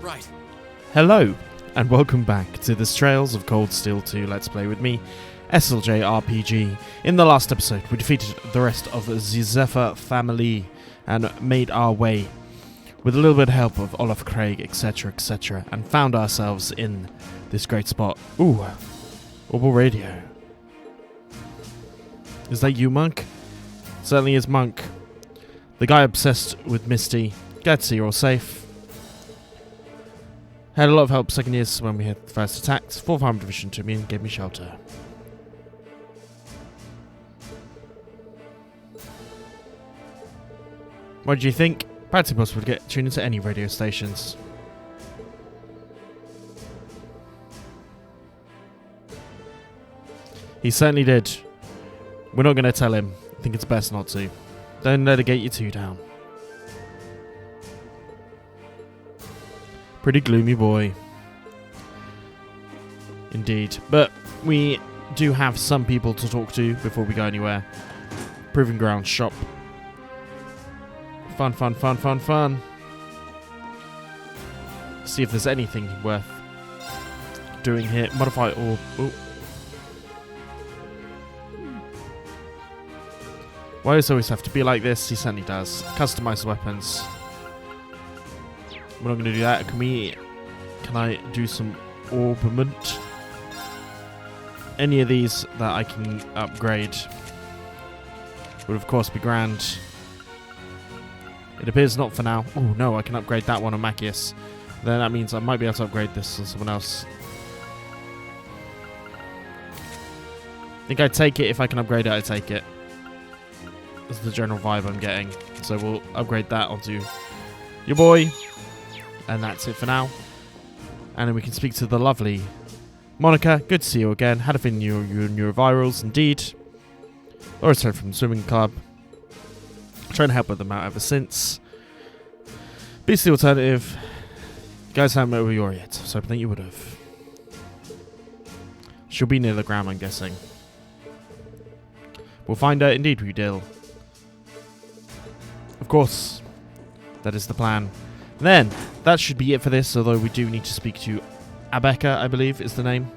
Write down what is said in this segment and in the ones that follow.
Right. Hello, and welcome back to this Trails of Cold Steel 2 Let's Play with me, SLJ RPG. In the last episode, we defeated the rest of the Zephyr family and made our way, with a little bit of help of Olaf Craig, etc., and found ourselves in this great spot. Ooh, Orbital Radio. Is that you, Monk? Certainly is Monk. The guy obsessed with Misty. Glad to see you're all safe. Had a lot of help second years when we had the first attacks. 4th Armored Division took me and gave me shelter. What do you think? Practically possible to get tuned into any radio stations. He certainly did. We're not going to tell him. I think it's best not to. Don't let it get you too down. Pretty gloomy boy. Indeed. But we do have some people to talk to before we go anywhere. Proving Ground shop. Fun. See if there's anything worth doing here. Modify or... Ooh. Why does it always have to be like this? He certainly does. Customize weapons. We're not going to do that. Can I do some orbiment? Any of these that I can upgrade would of course be grand. It appears not for now. Oh no, I can upgrade that one on Macius. Then that means I might be able to upgrade this on someone else. I think I'd take it. If I can upgrade it, I'd take it. That's the general vibe I'm getting. So we'll upgrade that onto your boy. And that's it for now. And then we can speak to the lovely Monica. Good to see you again. Had a feeling you and your virals, indeed. Or returned from the swimming club. Trying to help them out ever since. Beastly alternative. You guys haven't met with Yori yet, so I think you would have. She'll be near the ground, I'm guessing. We'll find her. Indeed, we will. Of course. That is the plan. Then, that should be it for this, although we do need to speak to Abeka, I believe is the name.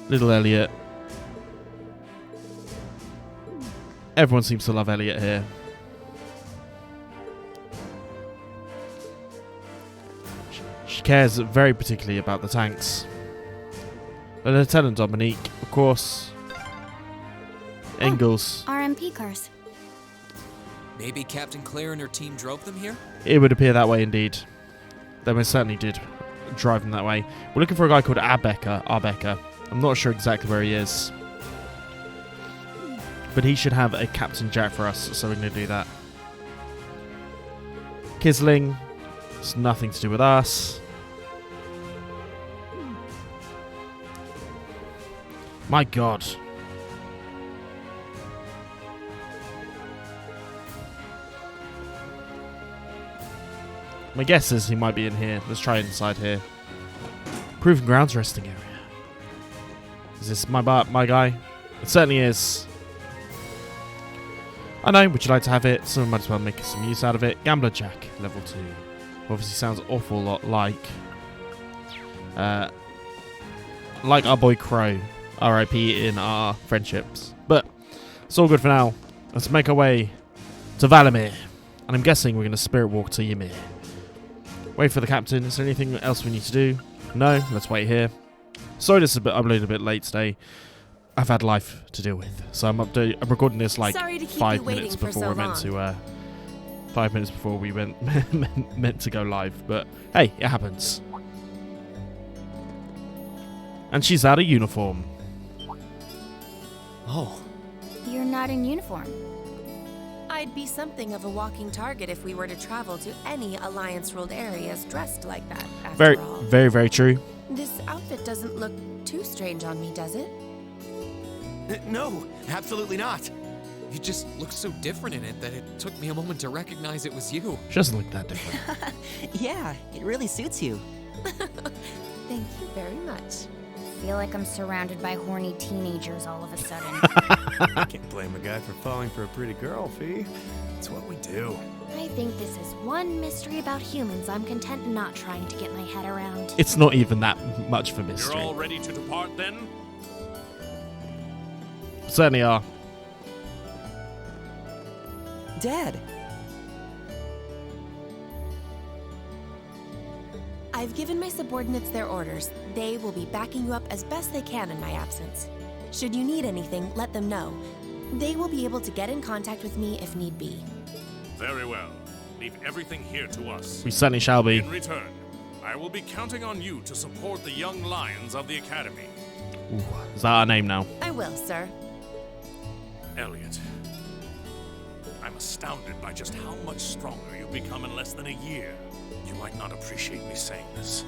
Little Elliot. Everyone seems to love Elliot here. She cares very particularly about the tanks. And Lieutenant Dominique, of course. Engels. RMP cars. Maybe Captain Claire and her team drove them here? It would appear that way indeed. They most certainly did drive them that way. We're looking for a guy called Abeka. I'm not sure exactly where he is. But he should have a Captain Jack for us, so we're going to do that. Kisling. It's nothing to do with us. My god. My guess is he might be in here. Let's try inside here. Proving Grounds resting area. Is this my guy? It certainly is. I know, would you like to have it? Someone might as well make some use out of it. Gambler Jack, level 2. Obviously sounds awful lot like our boy Crow. R.I.P. in our friendships. But it's all good for now. Let's make our way to Valimir. And I'm guessing we're going to spirit walk to Ymir. Wait for the captain. Is there anything else we need to do? No? Let's wait here. Sorry this is uploaded a bit late today. I've had life to deal with. So I'm recording this like 5 minutes before we're meant to 5 minutes before we meant to go live. But hey, it happens. And she's out of uniform. Oh. You're not in uniform. I'd be something of a walking target if we were to travel to any Alliance-ruled areas dressed like that, after all. Very true. This outfit doesn't look too strange on me, does it? No, absolutely not. You just look so different in it that it took me a moment to recognize it was you. She doesn't look that different. Yeah, it really suits you. Thank you very much. I feel like I'm surrounded by horny teenagers all of a sudden. Can't blame a guy for falling for a pretty girl, Fee. It's what we do. I think this is one mystery about humans I'm content not trying to get my head around. It's not even that much of a mystery. You're all ready to depart then? Certainly are. Dad, I've given my subordinates their orders. They will be backing you up as best they can in my absence. Should you need anything, let them know. They will be able to get in contact with me if need be. Very well. Leave everything here to us. We certainly shall be. In return, I will be counting on you to support the young lions of the Academy. Ooh, is that our name now? I will, sir. Elliot, I'm astounded by just how much stronger you've become in less than a year. You might not appreciate me saying this,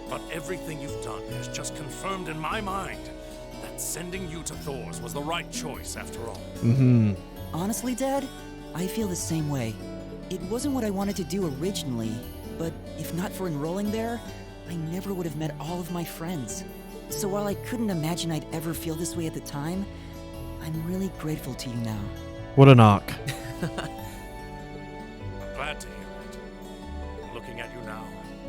but everything you've done has just confirmed in my mind that sending you to Thor's was the right choice after all. Mm-hmm. honestly, Dad, I feel the same way. It wasn't what I wanted to do originally, but if not for enrolling there, I never would have met all of my friends. So while I couldn't imagine I'd ever feel this way at the time, I'm really grateful to you now. What an arc. I'm glad to hear it. Looking at you now,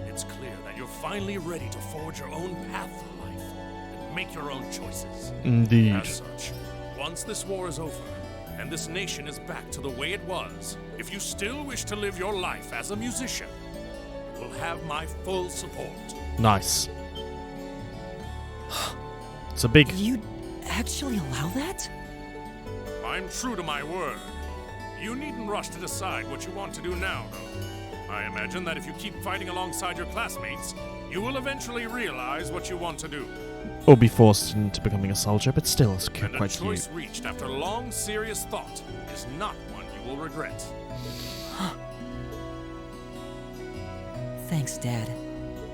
it's clear that you're finally ready to forge your own path through life and make your own choices. Indeed. As such, once this war is over, and this nation is back to the way it was, if you still wish to live your life as a musician, you will have my full support. Nice. It's a big... You'd actually allow that? I'm true to my word. You needn't rush to decide what you want to do now, though. I imagine that if you keep fighting alongside your classmates, you will eventually realize what you want to do. Or be forced into becoming a soldier, but still, it's And a quite choice cute. reached after long, serious thought is not one you will regret. Thanks, Dad.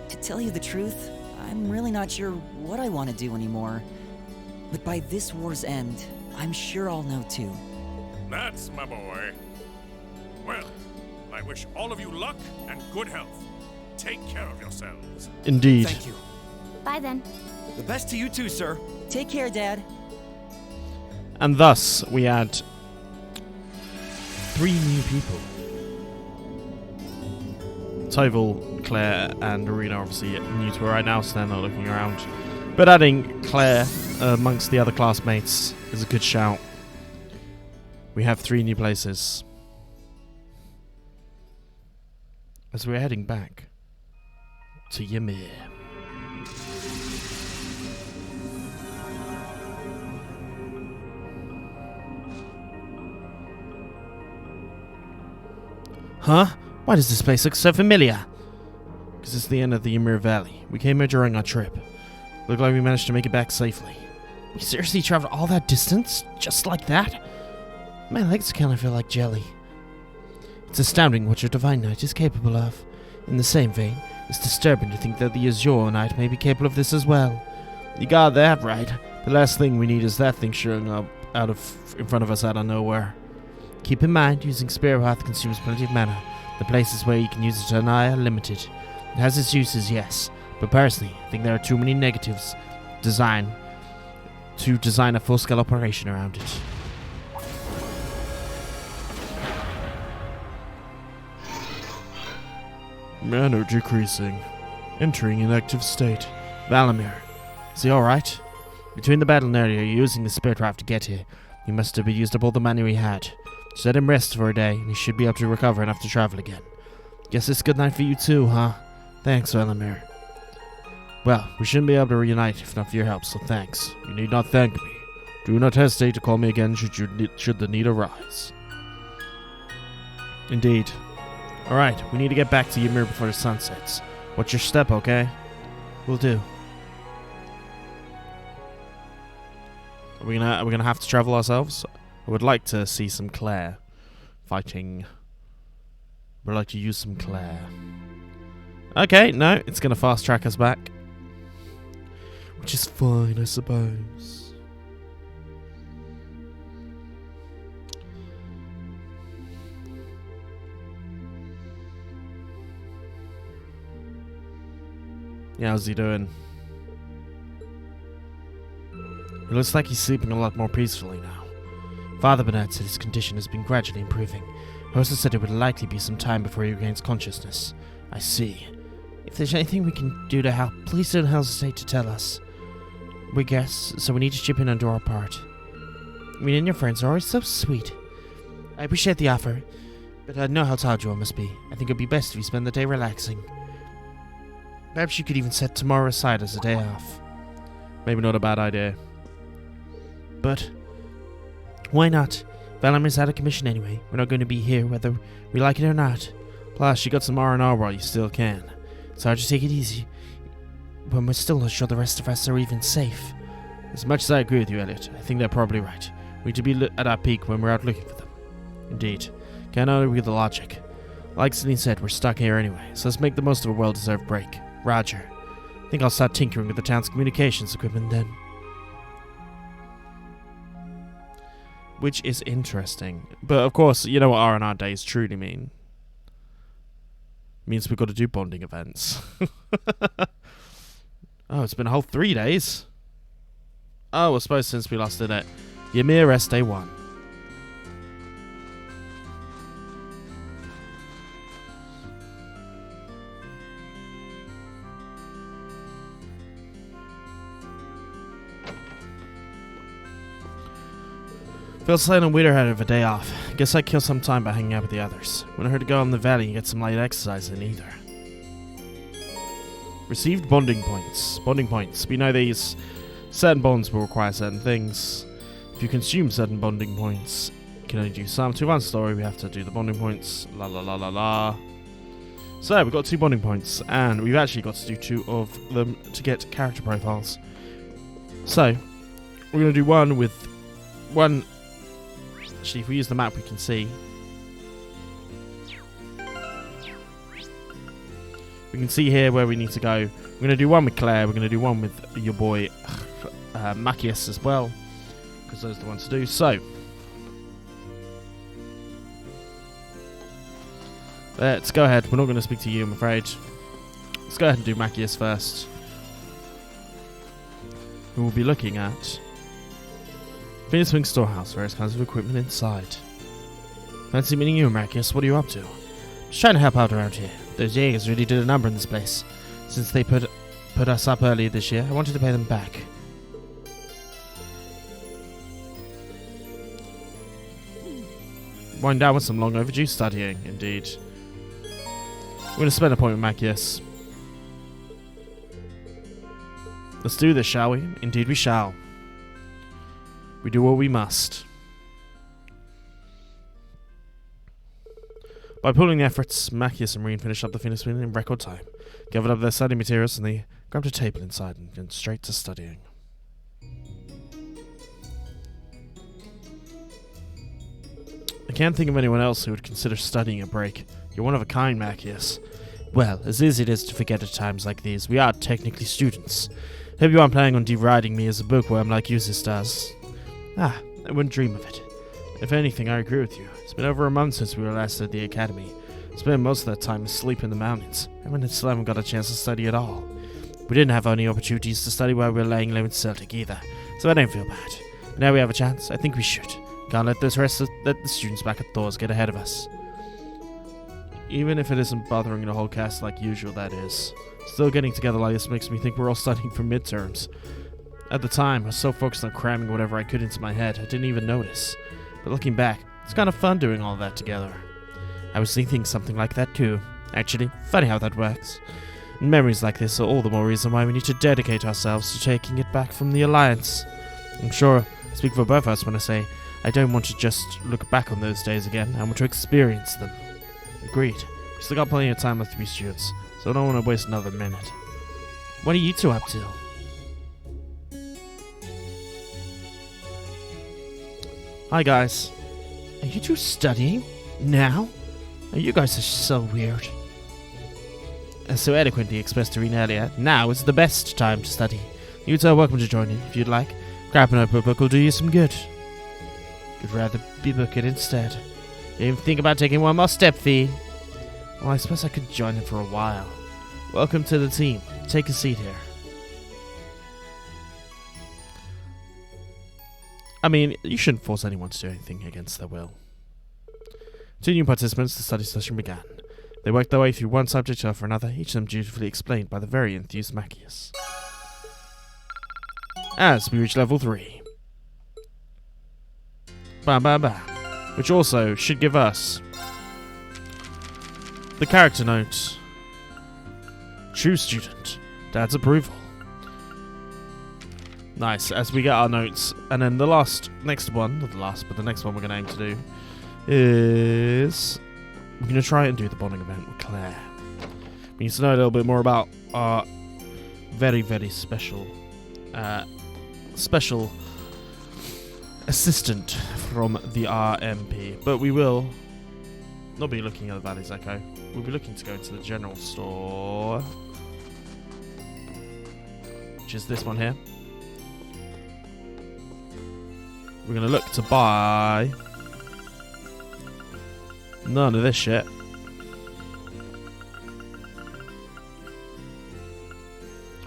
To tell you the truth, I'm really not sure what I want to do anymore. But by this war's end, I'm sure I'll know too. That's my boy. Well, I wish all of you luck and good health. Take care of yourselves. Indeed. Thank you. Bye then. The best to you too, sir. Take care, Dad. And thus, we add 3 new people. Toval, Claire, and Rean are obviously new to her right now, so they're not looking around. But adding Claire amongst the other classmates is a good shout. We have 3 new places. As we're heading back to Ymir. Huh? Why does this place look so familiar? Because it's the end of the Ymir Valley. We came here during our trip. Looked like we managed to make it back safely. We seriously traveled all that distance? Just like that? My legs kind of feel like jelly. It's astounding what your Divine Knight is capable of. In the same vein, it's disturbing to think that the Azure Knight may be capable of this as well. You got that right. The last thing we need is that thing showing up in front of us out of nowhere. Keep in mind, using Spirit Path consumes plenty of mana. The places where you can use it on are limited. It has its uses, yes, but personally, I think there are too many negatives to design a full-scale operation around it. Mana decreasing. Entering inactive state. Valamir, is he alright? Between the battle and earlier, you're using the Spirit Path to get here. He must have used up all the mana he had. Just let him rest for a day, and he should be able to recover enough to travel again. Guess it's good night for you too, huh? Thanks, Valamir. Well, we shouldn't be able to reunite if not for your help, so thanks. You need not thank me. Do not hesitate to call me again should the need arise. Indeed. Alright, we need to get back to Ymir before the sun sets. What's your step, okay? Will do. Are we gonna have to travel ourselves? I would like to see some Claire fighting. Would like to use some Claire. Okay, no, it's gonna fast track us back. Which is fine, I suppose. Yeah, how's he doing? It looks like he's sleeping a lot more peacefully now. Father Bernard said his condition has been gradually improving. Hosta said it would likely be some time before he regains consciousness. I see. If there's anything we can do to help, please don't hesitate to tell us. We're guests, so we need to chip in and do our part. I mean, and your friends are always so sweet. I appreciate the offer, but I know how tired you all must be. I think it would be best if you spend the day relaxing. Perhaps you could even set tomorrow aside as a day off. Maybe not a bad idea. But why not? Valamir's out of commission anyway. We're not going to be here whether we like it or not. Plus, you got some R&R while you still can. It's hard to take it easy when we're still not sure the rest of us are even safe. As much as I agree with you, Elliot, I think they're probably right. We need to be at our peak when we're out looking for them. Indeed. Can't argue with the logic. Like Celine said, we're stuck here anyway, so let's make the most of a well-deserved break. Roger. I think I'll start tinkering with the town's communications equipment then. Which is interesting. But of course, you know what R&R days truly mean. It means we've got to do bonding events. Oh, it's been a whole 3 days. Oh, I suppose since we last did it. Ymir rest day 1. Feel Celine and Weeder had a day off. Guess I killed some time by hanging out with the others. When I heard to go on the valley and get some light exercise in either. Received bonding points. Bonding points. We know these certain bonds will require certain things. If you consume certain bonding points, you can only do some. To one story, we have to do the bonding points. La la la la la. So, we've got 2 bonding points, and we've actually got to do 2 of them to get character profiles. So, we're going to do one with one. Actually, if we use the map, we can see. We can see here where we need to go. We're going to do one with Claire. We're going to do one with your boy Machias as well, because those are the ones to do. So, let's go ahead. We're not going to speak to you, I'm afraid. Let's go ahead and do Machias first. We will be looking at Phoenix Wing Storehouse, various kinds of equipment inside. Fancy meeting you, Machias. What are you up to? Just trying to help out around here. Those Jaegers really did a number in this place. Since they put us up earlier this year, I wanted to pay them back. Wind down with some long overdue studying, indeed. We're going to spend a point with Machias. Let's do this, shall we? Indeed we shall. We do what we must. By pooling efforts, Machias and Rean finished up the Phoenix Wing in record time, gathered up their study materials, and they grabbed a table inside and went straight to studying. I can't think of anyone else who would consider studying a break. You're one of a kind, Machias. Well, as easy it is to forget at times like these, we are technically students. Hope you aren't planning on deriding me as a bookworm like you sisters. Ah, I wouldn't dream of it. If anything, I agree with you. It's been over a month since we were last at the academy. Spent most of that time asleep in the mountains, and we still haven't got a chance to study at all. We didn't have any opportunities to study while we were laying low in Celtic either, so I don't feel bad. But now we have a chance, I think we should. Can't let the students back at Thor's get ahead of us. Even if it isn't bothering the whole cast like usual, that is. Still getting together like this makes me think we're all studying for midterms. At the time, I was so focused on cramming whatever I could into my head, I didn't even notice. But looking back, it's kind of fun doing all that together. I was thinking something like that too. Actually, funny how that works. And memories like this are all the more reason why we need to dedicate ourselves to taking it back from the Alliance. I'm sure I speak for both of us when I say I don't want to just look back on those days again, I want to experience them. Agreed. We still got plenty of time left to be students, so I don't want to waste another minute. What are you two up to? Hi guys. Are you two studying? Now? Oh, you guys are so weird. As so eloquently expressed to Rean earlier, now is the best time to study. You two are welcome to join in if you'd like. Grab an open book will do you some good. You'd rather be booking instead. Didn't even think about taking one more step, Fee. Well, I suppose I could join in for a while. Welcome to the team. Take a seat here. I mean, you shouldn't force anyone to do anything against their will. 2 new participants, the study session began. They worked their way through one subject after another, each of them dutifully explained by the very enthused Machias. As we reach level 3. Bam bam bam. Which also should give us the character note. True student. Dad's approval. Nice, as we get our notes. And then the next one, not the last, but the next one we're going to aim to do is we're going to try and do the bonding event with Claire. We need to know a little bit more about our very, very special assistant from the RMP. But we will not be looking at the Valley's Echo. We'll be looking to go into the general store, which is this one here. We're going to look to buy none of this shit.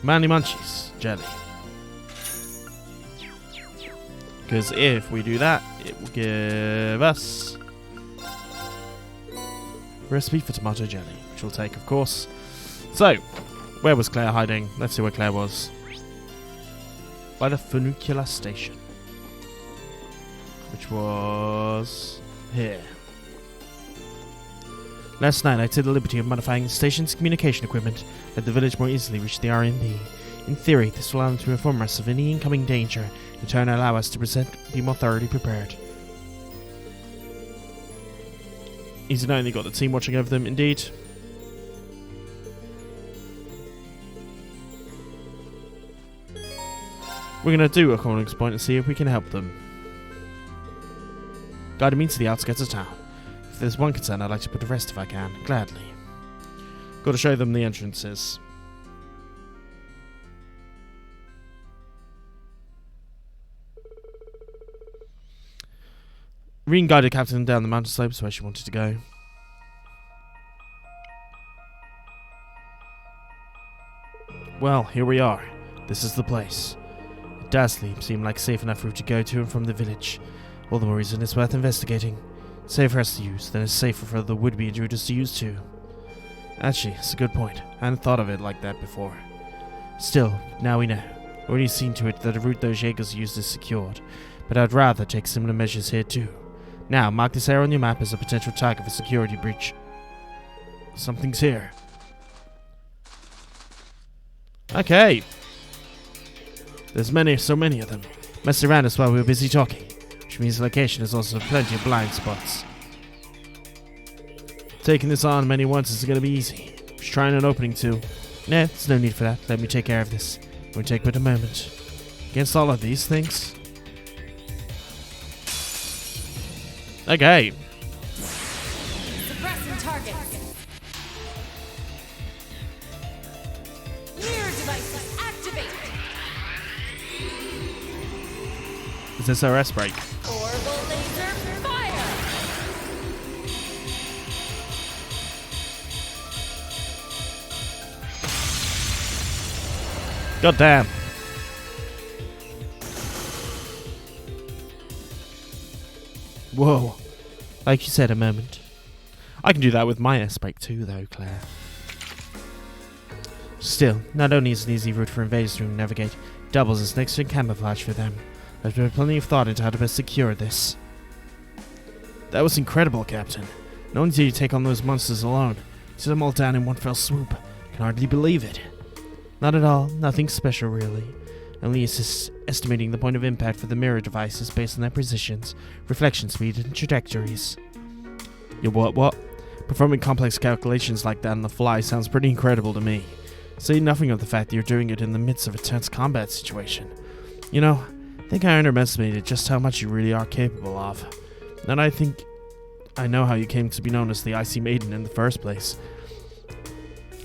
Manly Munchies jelly. Because if we do that, it will give us a recipe for tomato jelly, which we'll take, of course. So, where was Claire hiding? Let's see where Claire was. By the funicular station, which was here. Last night I took the liberty of modifying the station's communication equipment, let the village more easily reach the RMP. In theory, this will allow them to inform us of any incoming danger, in turn allow us to be more thoroughly prepared. Easy knowing they got the team watching over them, indeed. We're going to do a calling point and see if we can help them. Guiding me to the outskirts of town. If there's one concern, I'd like to put the rest if I can. Gladly. Got to show them the entrances. Rean guided Captain down the mountain slopes where she wanted to go. Well, here we are. This is the place. It does seem like a safe enough route to go to and from the village. All the more reason it's worth investigating. Safe for us to use, then it's safer for the would-be intruders to use too. Actually, it's a good point. I hadn't thought of it like that before. Still, now we know. Already seen to it that the route those Jaegers used is secured, but I'd rather take similar measures here too. Now, mark this area on your map as a potential target for security breach. Something's here. Okay. There's so many of them. Messed around us while we were busy talking, which means the location has also plenty of blind spots. Taking this on many once is going to be easy. Just trying an opening too. Nah, there's no need for that. Let me take care of this. It won't take but a moment. Against all of these things? Okay. Suppressing targets. Mirror devices activated. Is this our S break? Orbital laser fire. God damn. Whoa. Like you said a moment. I can do that with my S-break too, though, Claire. Still, not only is it an easy route for invaders to navigate, it doubles as next to camouflage for them. I've put plenty of thought into how to best secure this. That was incredible, Captain. Not only did you take on those monsters alone, you took them all down in one fell swoop. I can hardly believe it. Not at all. Nothing special, really. Only estimating the point of impact for the mirror devices based on their positions, reflection speed, and trajectories. Your what? Performing complex calculations like that on the fly sounds pretty incredible to me. Say nothing of the fact that you're doing it in the midst of a tense combat situation. You know, I think I underestimated just how much you really are capable of. And I think I know how you came to be known as the Icy Maiden in the first place.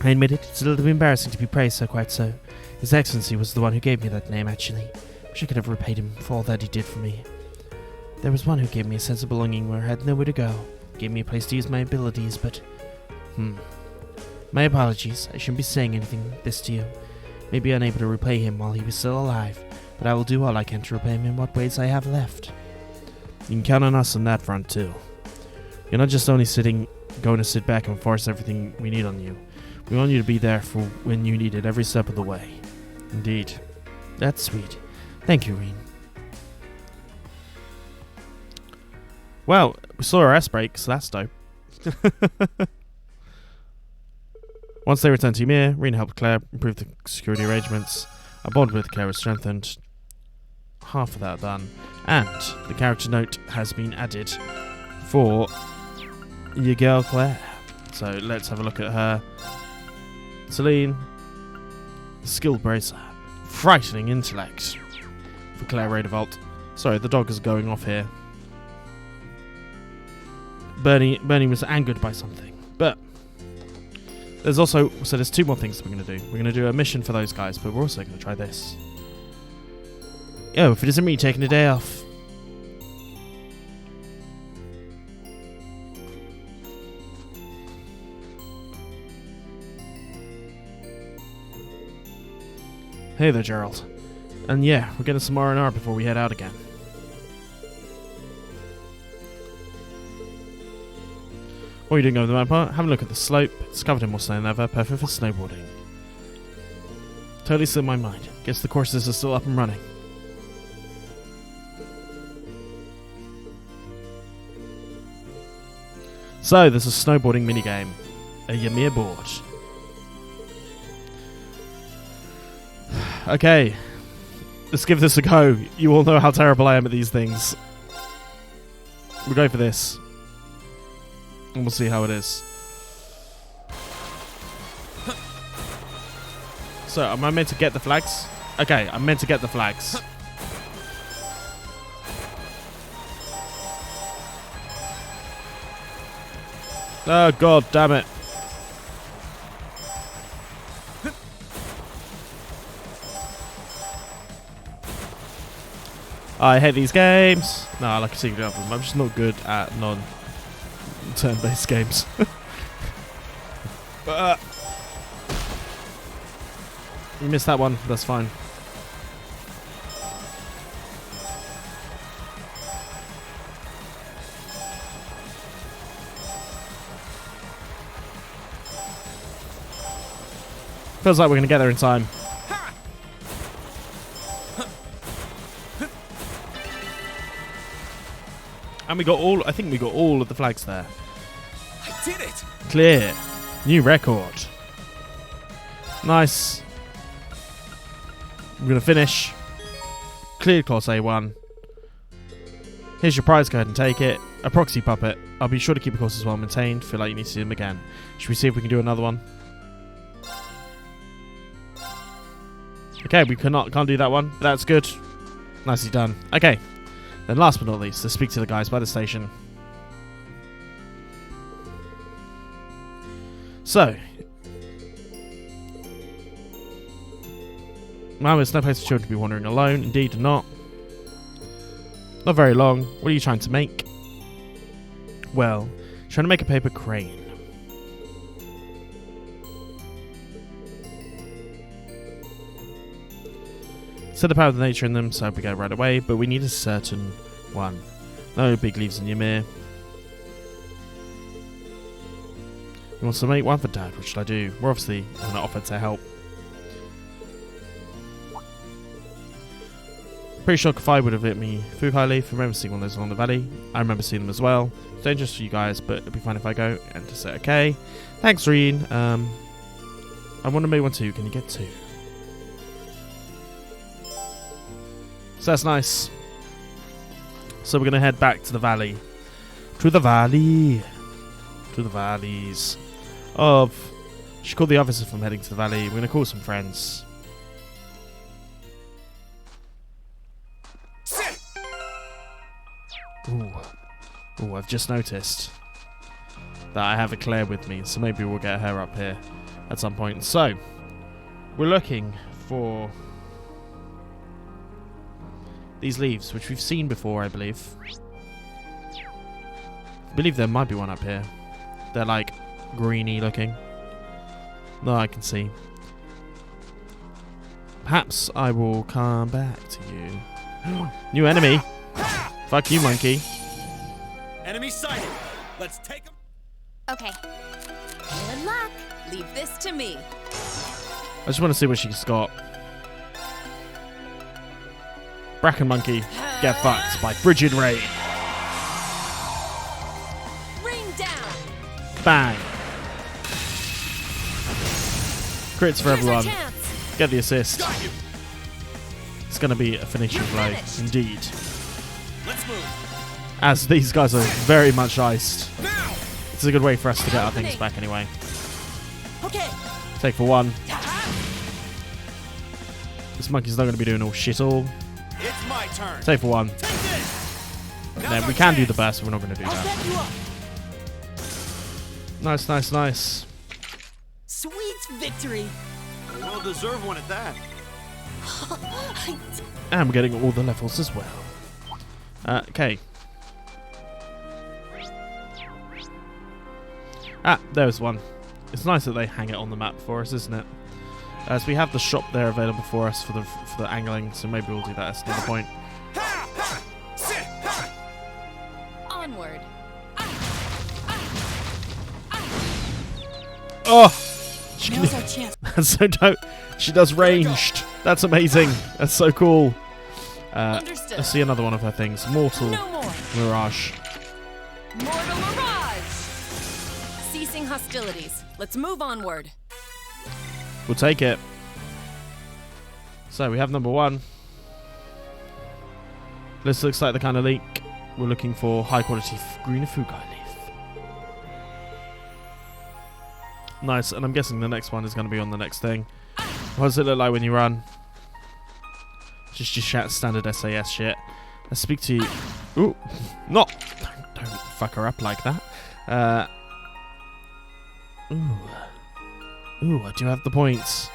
I admit it, it's a little bit embarrassing to be praised so quite so. His Excellency was the one who gave me that name, actually. Wish I could have repaid him for all that he did for me. There was one who gave me a sense of belonging where I had nowhere to go. Gave me a place to use my abilities, but... My apologies, I shouldn't be saying anything this to you. Maybe unable to repay him while he was still alive, but I will do all I can to repay him in what ways I have left. You can count on us on that front, too. You're not just only going to sit back and force everything we need on you. We want you to be there for when you need it every step of the way. Indeed. That's sweet. Thank you, Rean. Well, we saw our S break, so that's dope. Once they returned to Ymir, Rean helped Claire improve the security arrangements. A bond with Claire was strengthened. Half of that done. And the character note has been added for your girl Claire. So let's have a look at her. Celine, skilled bracer, frightening intellect for Claire Radevolt. Sorry, the dog is going off here. Bernie was angered by something, but there's also, so there's 2 more things that we're going to do. We're going to do a mission for those guys, but we're also going to try this. Oh, if it isn't me taking a day off. Hey there, Gerald. And yeah, we're getting some R&R before we head out again. What are you doing over the map? Have a look at the slope. It's covered in more snow than ever. Perfect for snowboarding. Totally slipped my mind. Guess the courses are still up and running. So, there's a snowboarding minigame. A Ymir board. Okay. Let's give this a go. You all know how terrible I am at these things. We'll go for this. And we'll see how it is. So, am I meant to get the flags? Okay, I'm meant to get the flags. Oh, god damn it. I hate these games. No, I like a secret album. I'm just not good at non-turn-based games. You missed that one. That's fine. Feels like we're going to get there in time. And we got all, I think we got all of the flags there. I did it! Clear. New record. Nice. We're going to finish. Cleared Class A1. Here's your prize, go ahead and take it. A proxy puppet. I'll be sure to keep the courses well maintained. Feel like you need to see them again. Should we see if we can do another one? Okay, we can't do that one. But that's good. Nicely done. Okay. Then last but not least, let's speak to the guys by the station. So. Well, there's no place for children to be wandering alone. Indeed not. Not very long. What are you trying to make? Well, trying to make a paper crane. Said the power of the nature in them, so we go right away, but we need a certain one. No big leaves in Ymir. He wants to make one for Dad. What should I do? We're obviously going to offer to help. Pretty sure Kafai would have hit me Fukai Leaf. I remember seeing one of those along the valley. I remember seeing them as well. It's dangerous for you guys, but it'll be fine if I go. And to say okay. Thanks, Rean. I want to make one too. Can you get 2? So that's nice. So we're going to head back to the valley. To the valley. To the valleys. Should call the officer from heading to the valley. We're going to call some friends. Ooh, I've just noticed that I have a Claire with me, so maybe we'll get her up here at some point. So, we're looking for these leaves, which we've seen before, I believe. I believe there might be one up here. They're like greeny looking. No, I can see. Perhaps I will come back to you. New enemy. Fuck you, monkey. Enemy sighted! Let's take him. Okay. Good luck. Leave this to me. I just want to see what she's got. Bracken Monkey, get fucked by Frigid Rain. Ring down. Bang. Crits for Here's our everyone. chance. Get the assist. Got you. It's going to be a finishing You're blow, finished. indeed. Let's move. As these guys are very much iced. Now. It's a good way for us to get our things back anyway. Okay. Take for one. This monkey's not going to be doing all shit all. It's my turn. Take for one. Take this. And then we can do the best, but we're not going to do I'll that. back you up. Nice, nice, nice. Sweet victory. We'll deserve one at that. And we're getting all the levels as well. Okay. Ah, there's one. It's nice that they hang it on the map for us, isn't it? So we have the shop there available for us for the angling, so maybe we'll do that at another point. Onward. Oh! Now's our chance. That's so dope. She does ranged. That's amazing. That's so cool. Understood. Let's see another one of her things. Mortal No more. Mirage. Mortal Mirage. Ceasing hostilities. Let's move onward. We'll take it. So we have number one. This looks like the kind of leak we're looking for. High quality green fungi leaf. Nice, and I'm guessing the next one is going to be on the next thing. What does it look like when you run? Just your standard SAS shit. Let's speak to you. Ooh, not. Don't fuck her up like that. Ooh, I do have the points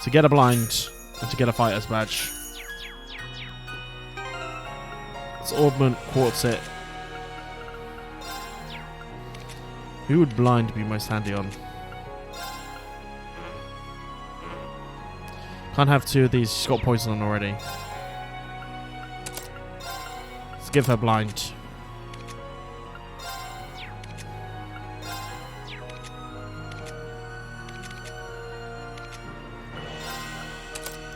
to get a blind and to get a fighter's badge. Let's augment quartzit. Who would blind be most handy on? Can't have two of these. She's got poison on already. Let's give her blind.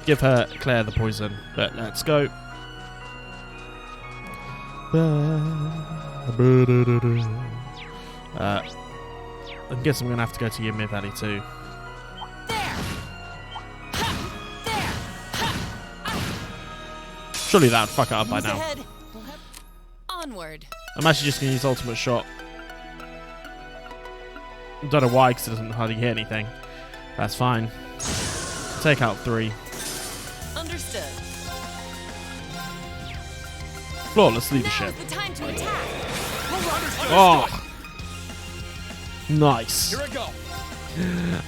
Give her Claire the poison, but let's go. I guess I'm gonna have to go to Ymir Valley too. Surely that would fuck it up by now. Ahead. Onward. I'm actually just gonna use ultimate shot. Don't know why, because it doesn't hardly hit anything. That's fine. Take out 3. Understood. Flawless Now leadership. is the time to attack. Oh, nice. Here I go.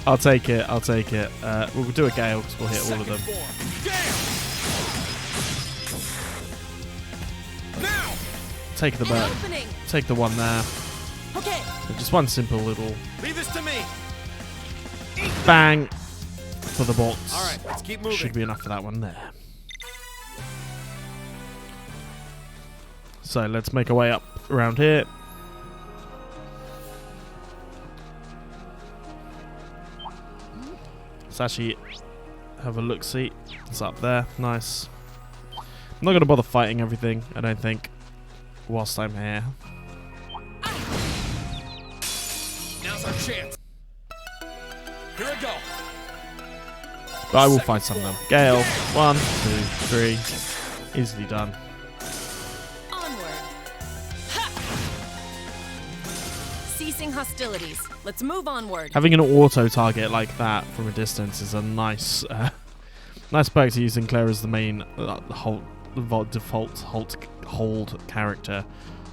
I'll take it. I'll take it. We'll do a gale because we'll hit all of them. Now. Take the An bird. opening. Take the one there. Okay. Just one simple little Leave this to me. bang for the bolts. All right, let's keep moving. Should be enough for that one there. So let's make our way up around here. Let's actually have a look-see. It's up there. Nice. I'm not going to bother fighting everything, I don't think, whilst I'm here. Now's our chance. Here I go. But I will find some of them. Gale. 1, 2, 3. Easily done. Onward. Ha! Ceasing hostilities. Let's move onward. Having an auto target like that from a distance is a nice, nice perk to using Claire as the main default hold character,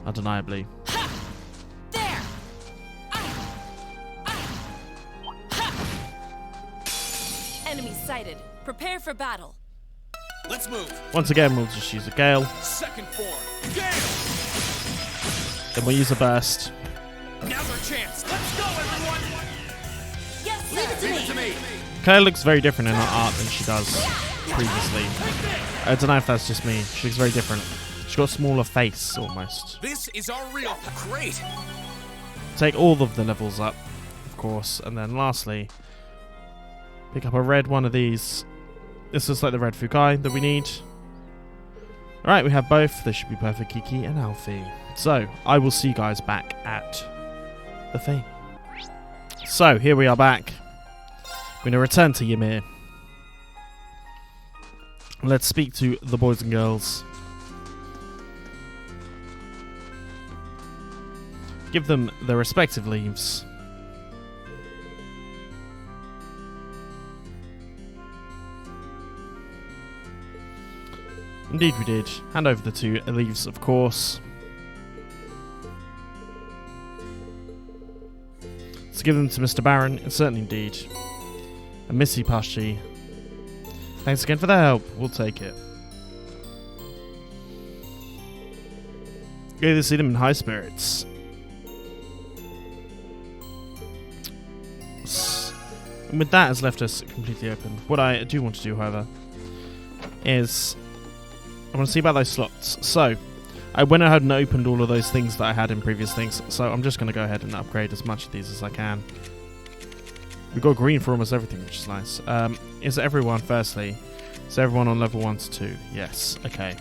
undeniably. There. Enemy sighted. Prepare for battle. Let's move. Once again, we'll just use a Gale, Second form. Gale. then we'll use a burst. Now's our chance. Let's go, everyone. Yes, sir. Leave it to me. Claire looks very different in her art than she does previously. I don't know if that's just me. She looks very different. She's got a smaller face, almost. This is our real. Great. take all of the levels up, of course, and then lastly, pick up a red one of these. This looks like the red Fukai that we need. Alright, we have both. This should be perfect, Kiki and Alfie. So, I will see you guys back at the thing. So, here we are back. We're going to return to Ymir. Let's speak to the boys and girls. Give them their respective leaves. Indeed we did. Hand over the 2 leaves, of course. Let's give them to Mr. Baron. It's certainly indeed. And Missy Pashi. Thanks again for the help. We'll take it. Good to see them in high spirits. And with that has left us completely open. What I do want to do, however, is I want to see about those slots. So, I went ahead and opened all of those things that I had in previous things. So, I'm just going to go ahead and upgrade as much of these as I can. We've got green for almost everything, which is nice. Is everyone, firstly? Is everyone on level 1 to 2? Yes. Okay.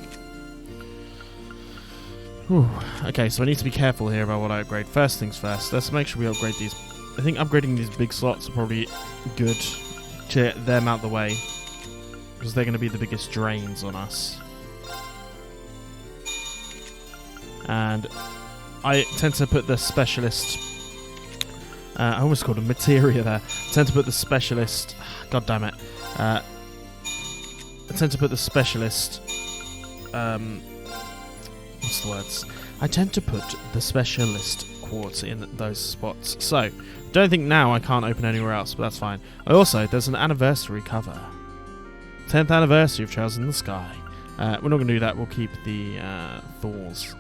Whew. Okay, so I need to be careful here about what I upgrade. First things first. Let's make sure we upgrade these. I think upgrading these big slots are probably good to get them out the way, because they're going to be the biggest drains on us. And I tend to put the specialist... I almost called him materia there. I tend to put the specialist... God damn it. I tend to put the specialist... what's the words? I tend to put the specialist quartz in those spots. So, don't think now I can't open anywhere else, but that's fine. Also, there's an anniversary cover. 10th anniversary of Trails in the Sky. We're not going to do that. We'll keep the Thor's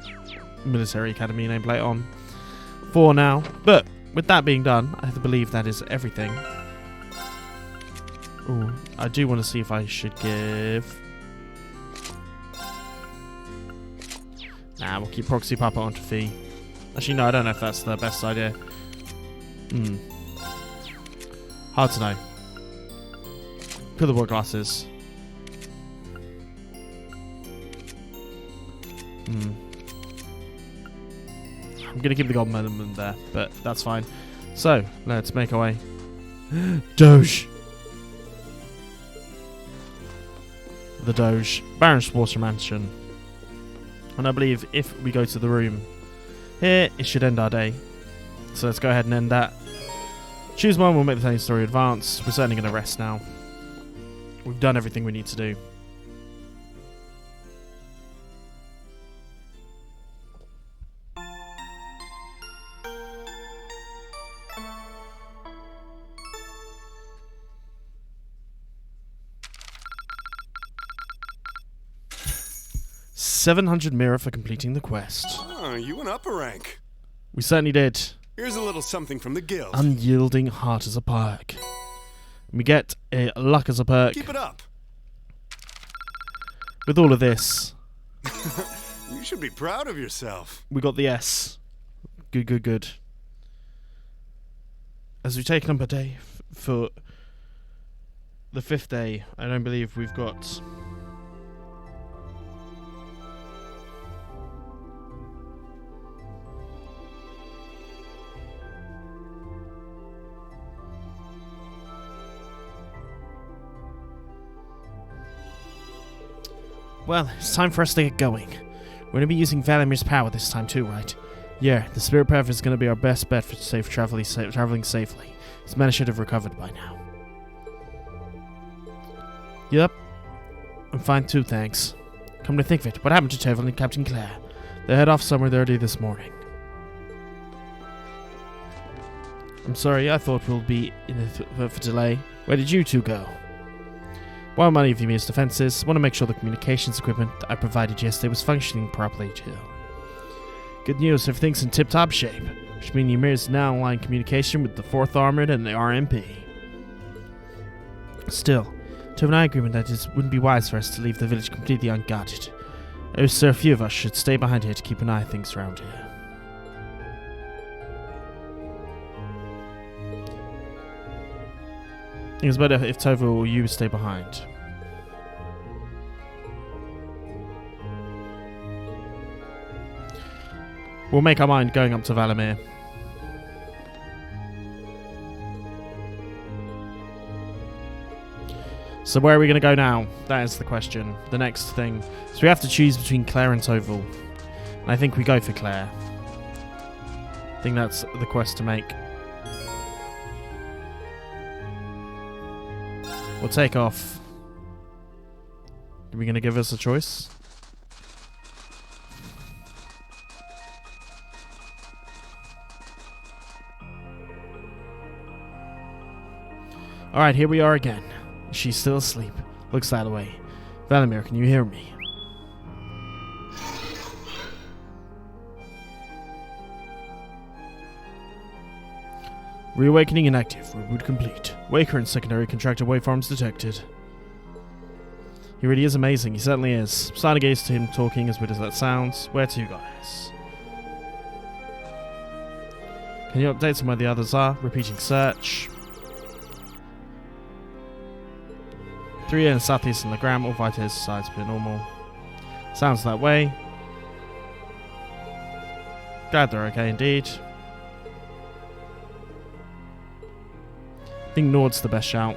Military Academy nameplate on for now. But with that being done, I believe that is everything. Ooh, I do want to see if I should give... Nah, we'll keep Proxy Papa onto Fee. Actually, no, I don't know if that's the best idea. Hard to know. Put the work glasses. I'm going to keep the gold element there, but that's fine. So, let's make our way. Doge! The Doge. Baron's Water Mansion. And I believe if we go to the room here, it should end our day. So let's go ahead and end that. Choose one, we'll make the telling story advance. We're certainly going to rest now. We've done everything we need to do. $700 mirror for completing the quest. Oh, you went up a rank. We certainly did. Here's a little something from the guild. Unyielding heart as a perk. We get a luck as a perk. Keep it up. With all of this, You should be proud of yourself. we got the S. Good, good, good. As we take number day for the 5th day, I don't believe we've got... Well, it's time for us to get going. We're going to be using Valamir's power this time too, right? Yeah, the Spirit Path is going to be our best bet for traveling safely. His men should have recovered by now. Yep. I'm fine too, thanks. Come to think of it, what happened to Tevil and Captain Claire? They head off somewhere early this morning. I'm sorry, I thought we'll be in for delay. Where did you two go? While many of Ymir's defenses, want to make sure the communications equipment I provided yesterday was functioning properly too. Good news, everything's in tip-top shape, which means Ymir is now in communication with the 4th Armored and the RMP. Still, to have an agreement that it wouldn't be wise for us to leave the village completely unguarded. So a few of us should stay behind here to keep an eye on things around here. It's better if Tova or you stay behind. We'll make our mind going up to Valimir. So where are we going to go now? That is the question. The next thing. So we have to choose between Claire and Toval. And I think we go for Claire. I think that's the quest to make. We'll take off. Are we going to give us a choice? Alright, here we are again. She's still asleep. Looks that way. Valimir, can you hear me? Reawakening inactive. Reboot complete. Waker and secondary contractor waveforms detected. He really is amazing. He certainly is. Starting to gaze to him talking, as weird as that sounds. Where to, guys? Can you update on where the others are? Repeating search. 3 in southeast in Legram, all vitals sides appear normal. Sounds that way. Glad they're okay indeed. I think Nord's the best shout.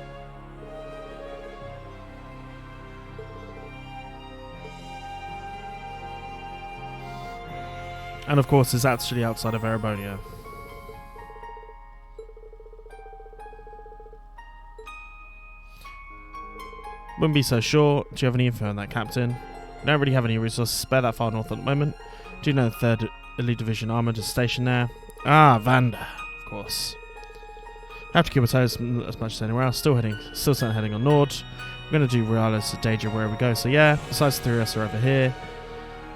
And of course it's actually outside of Erebonia. Wouldn't be so sure. Do you have any info on that, Captain? We don't really have any resources spare that far north at the moment. Do you know the 3rd Elite Division Armoured is stationed there? Ah, Vanda, of course. Have to keep our toes as much as anywhere else. Still certainly heading on Nord. We're going to do regardless of danger wherever we go. So yeah, besides the 3 of us are over here.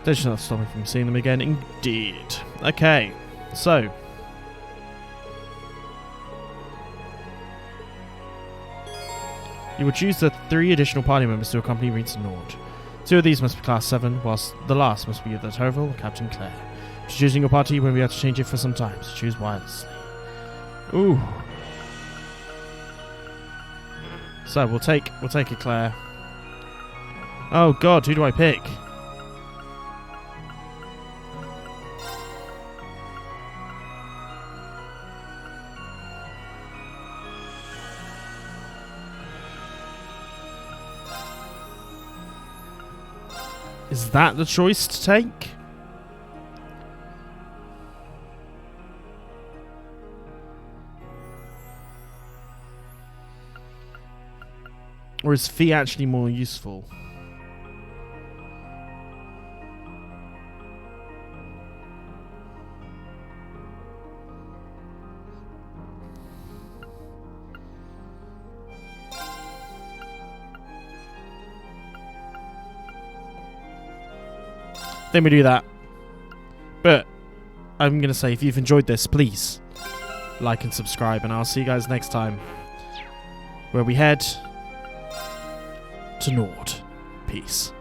There's not stop me from seeing them again. Indeed. Okay, so you will choose the 3 additional party members to accompany Rean to Nord. 2 of these must be class 7, whilst the last must be either Toval or Captain Claire. To choosing your party, you won't be able to change it for some time, so choose wisely. Ooh. So we'll take a Claire. Oh god, who do I pick? Is that the choice to take? Or is Fee actually more useful? Then we do that. But I'm going to say, if you've enjoyed this, please like and subscribe, and I'll see you guys next time, where we head to Nord. Peace.